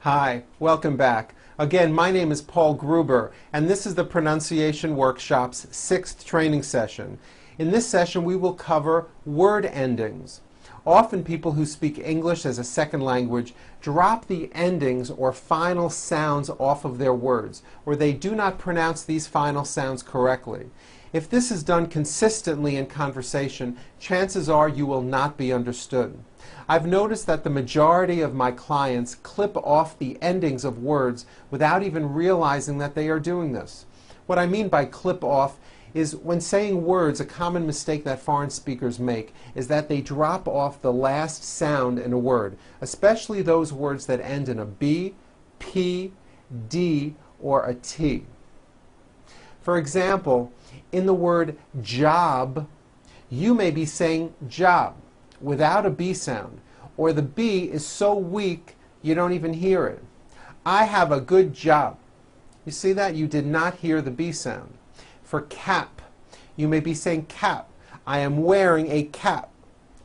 Hi, welcome back. Again, my name is Paul Gruber, and this is the Pronunciation Workshop's 6th training session. In this session, we will cover word endings. Often people who speak English as a second language drop the endings or final sounds off of their words, or they do not pronounce these final sounds correctly. If this is done consistently in conversation, chances are you will not be understood. I've noticed that the majority of my clients clip off the endings of words without even realizing that they are doing this. What I mean by clip off is when saying words, a common mistake that foreign speakers make is that they drop off the last sound in a word, especially those words that end in a B, P, D, or a T. For example, in the word job, you may be saying job without a B sound, or the B is so weak you don't even hear it. I have a good job. You see that? You did not hear the B sound. For cap, you may be saying cap. I am wearing a cap,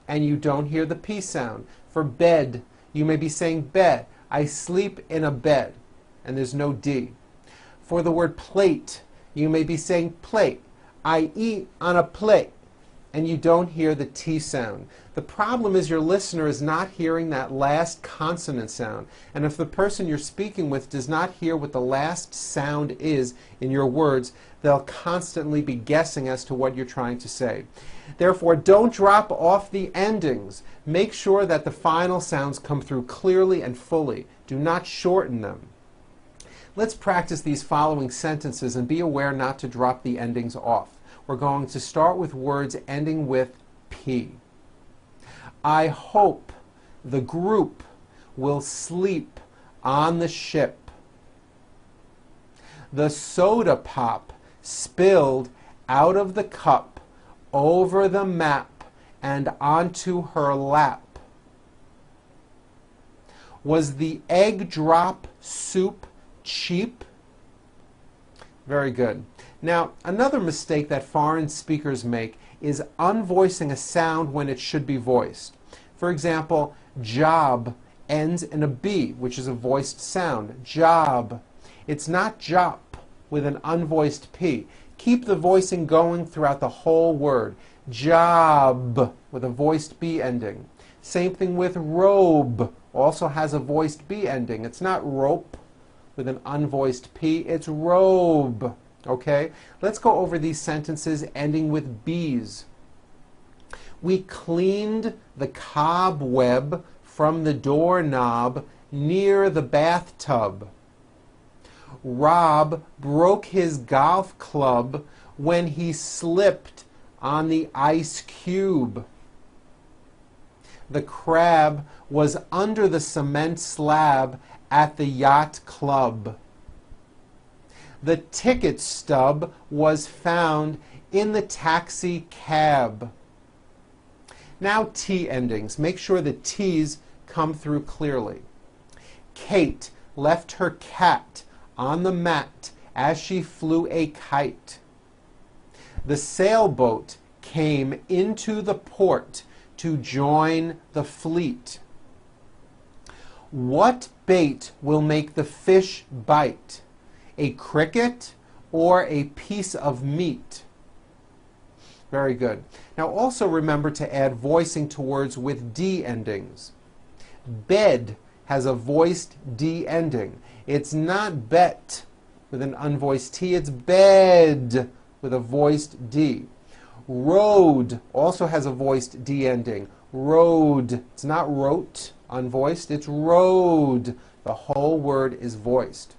and you don't hear the P sound. For bed, you may be saying bed. I sleep in a bed, and there's no D. For the word plate, you may be saying plate. I eat on a plate, and you don't hear the T sound. The problem is your listener is not hearing that last consonant sound. And if the person you're speaking with does not hear what the last sound is in your words, they'll constantly be guessing as to what you're trying to say. Therefore, don't drop off the endings. Make sure that the final sounds come through clearly and fully. Do not shorten them. Let's practice these following sentences and be aware not to drop the endings off. We're going to start with words ending with P. I hope the group will sleep on the ship. The soda pop spilled out of the cup over the map and onto her lap. Was the egg drop soup cheap? Very good. Now, another mistake that foreign speakers make is unvoicing a sound when it should be voiced. For example, job ends in a B, which is a voiced sound. Job. It's not jop with an unvoiced P. Keep the voicing going throughout the whole word. Job with a voiced B ending. Same thing with robe. Also has a voiced B ending. It's not rope with an unvoiced P. It's robe. Okay? Let's go over these sentences ending with B's. We cleaned the cobweb from the doorknob near the bathtub. Rob broke his golf club when he slipped on the ice cube. The crab was under the cement slab at the yacht club. The ticket stub was found in the taxi cab. Now T endings. Make sure the T's come through clearly. Kate left her cat on the mat as she flew a kite. The sailboat came into the port to join the fleet. What bait will make the fish bite? A cricket or a piece of meat? Very good. Now also remember to add voicing to words with D endings. Bed has a voiced D ending. It's not bet with an unvoiced T, it's bed with a voiced D. Road also has a voiced D ending. Road. It's not wrote, unvoiced, it's road. The whole word is voiced.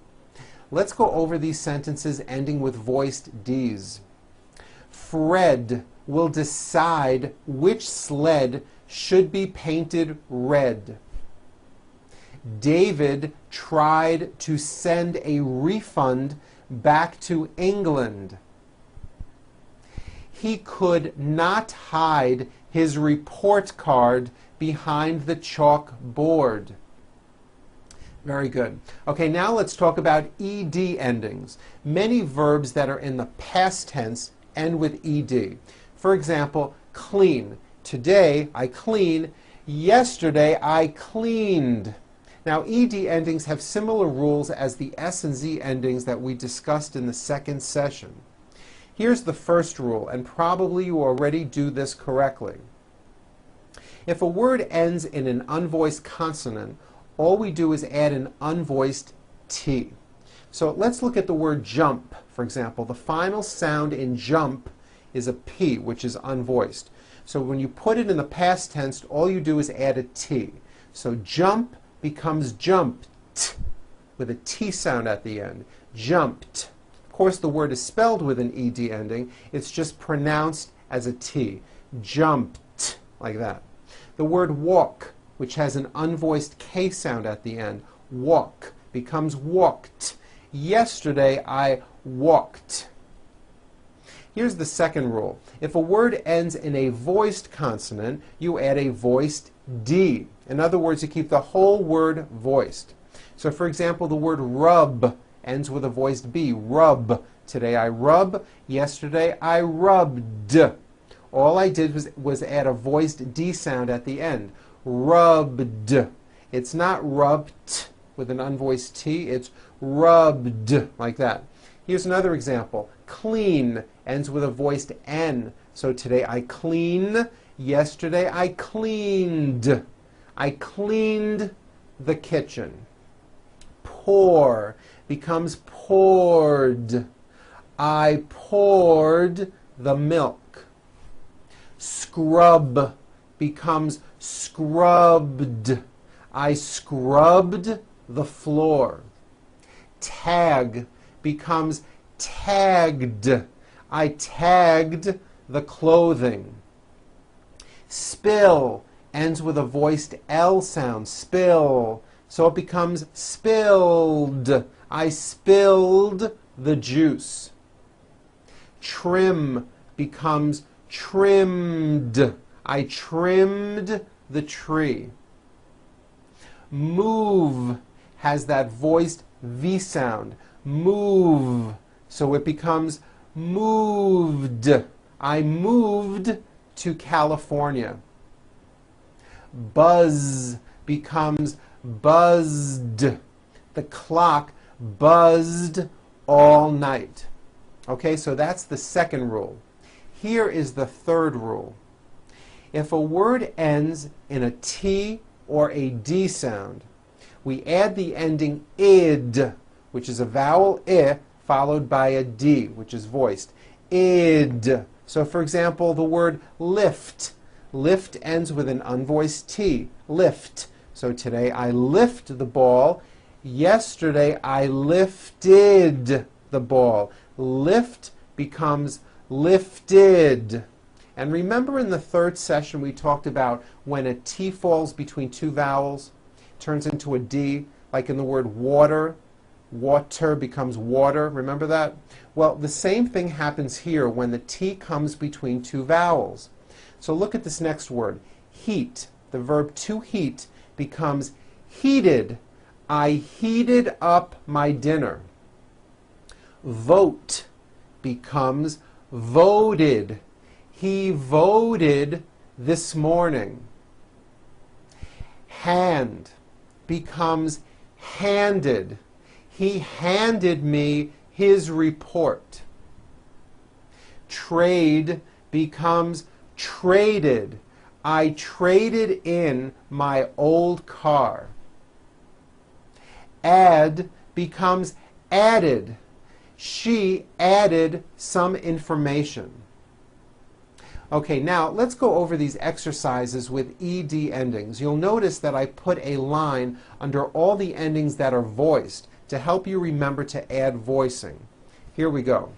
Let's go over these sentences ending with voiced Ds. Fred will decide which sled should be painted red. David tried to send a refund back to England. He could not hide his report card behind the chalkboard. Very good. Okay, now let's talk about ED endings. Many verbs that are in the past tense end with ED. For example, clean. Today I clean. Yesterday I cleaned. Now, ED endings have similar rules as the S and Z endings that we discussed in the second session. Here's the first rule, and probably you already do this correctly. If a word ends in an unvoiced consonant, all we do is add an unvoiced T. So let's look at the word jump, for example. The final sound in jump is a P, which is unvoiced. So when you put it in the past tense, all you do is add a T. So jump becomes jumped with a T sound at the end. Jumped. Of course, the word is spelled with an ED ending. It's just pronounced as a T. Jumped, like that. The word walk, which has an unvoiced K sound at the end, walk, becomes walked. Yesterday I walked. Here's the second rule. If a word ends in a voiced consonant, you add a voiced D. In other words, you keep the whole word voiced. So for example, the word rub ends with a voiced B. Rub. Today I rub. Yesterday I rubbed. All I did was add a voiced D sound at the end. Rubbed. It's not rubbed with an unvoiced T. It's rubbed, like that. Here's another example. Clean ends with a voiced N. So today I clean. Yesterday I cleaned. I cleaned the kitchen. Pour becomes poured. I poured the milk. Scrub becomes scrubbed. I scrubbed the floor. Tag becomes tagged. I tagged the clothing. Spill ends with a voiced L sound. Spill. So it becomes spilled. I spilled the juice. Trim becomes trimmed. I trimmed the tree. Move has that voiced V sound. Move. So it becomes moved. I moved to California. Buzz becomes buzzed. The clock buzzed all night. Okay, so that's the second rule. Here is the third rule. If a word ends in a T or a D sound, we add the ending id, which is a vowel I, followed by a D, which is voiced. Id. So for example, the word lift. Lift ends with an unvoiced T. Lift. So today I lift the ball. Yesterday I lifted the ball. Lift becomes lifted. And remember in the third session we talked about when a T falls between two vowels, turns into a D, like in the word water. Water becomes water. Remember that? Well, the same thing happens here when the T comes between two vowels. So look at this next word. Heat. The verb to heat becomes heated. I heated up my dinner. Vote becomes voted. He voted this morning. Hand becomes handed. He handed me his report. Trade becomes traded. I traded in my old car. Add becomes added. She added some information. Okay, now let's go over these exercises with ED endings. You'll notice that I put a line under all the endings that are voiced to help you remember to add voicing. Here we go.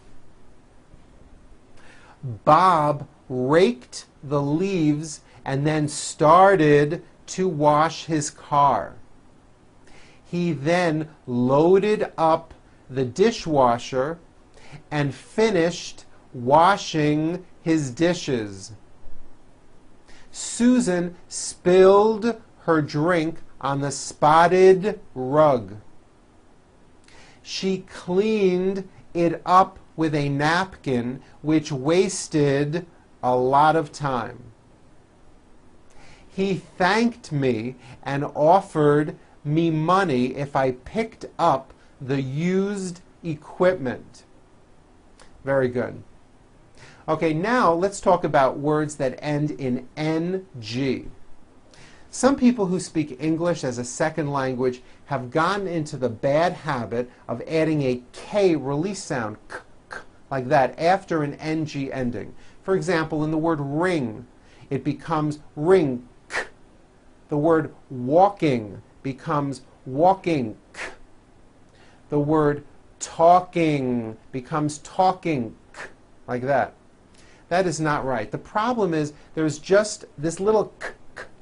Bob raked the leaves and then started to wash his car. He then loaded up the dishwasher and finished washing his dishes. Susan spilled her drink on the spotted rug. She cleaned it up with a napkin, which wasted a lot of time. He thanked me and offered me money if I picked up the used equipment. Very good. Okay, now let's talk about words that end in NG. Some people who speak English as a second language have gotten into the bad habit of adding a K release sound, k, k, like that, after an NG ending. For example, in the word ring, it becomes ring, k. The word walking becomes walking, k. The word talking becomes talking, k, like that. That is not right. The problem is there's just this little k,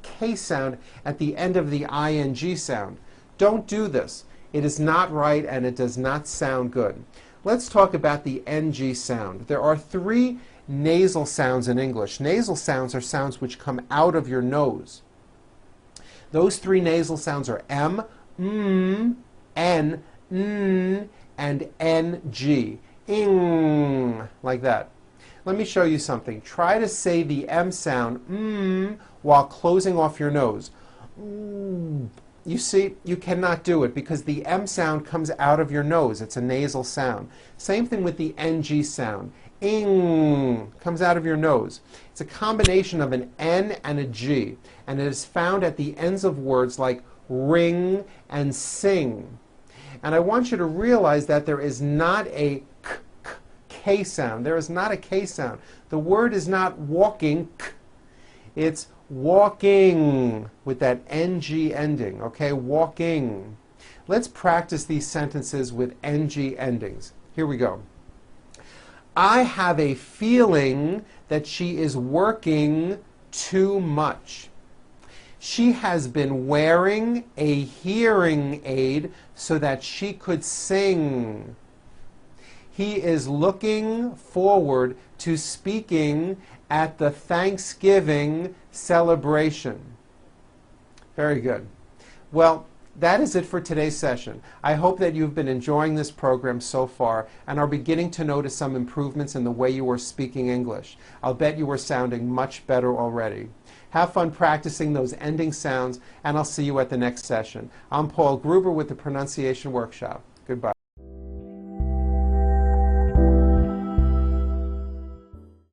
K sound at the end of the ING sound. Don't do this. It is not right and it does not sound good. Let's talk about the NG sound. There are 3 nasal sounds in English. Nasal sounds are sounds which come out of your nose. Those 3 nasal sounds are M, N, N, and NG. Ing, like that. Let me show you something. Try to say the M sound, while closing off your nose. You see, you cannot do it because the M sound comes out of your nose. It's a nasal sound. Same thing with the NG sound. Ing comes out of your nose. It's a combination of an N and a G, and it is found at the ends of words like ring and sing. And I want you to realize that there is not a K sound. There is not a K sound. The word is not walking, k. It's walking with that NG ending, okay? Walking. Let's practice these sentences with NG endings. Here we go. I have a feeling that she is working too much. She has been wearing a hearing aid so that she could sing. He is looking forward to speaking at the Thanksgiving celebration. Very good. Well, that is it for today's session. I hope that you've been enjoying this program so far and are beginning to notice some improvements in the way you are speaking English. I'll bet you are sounding much better already. Have fun practicing those ending sounds, and I'll see you at the next session. I'm Paul Gruber with the Pronunciation Workshop.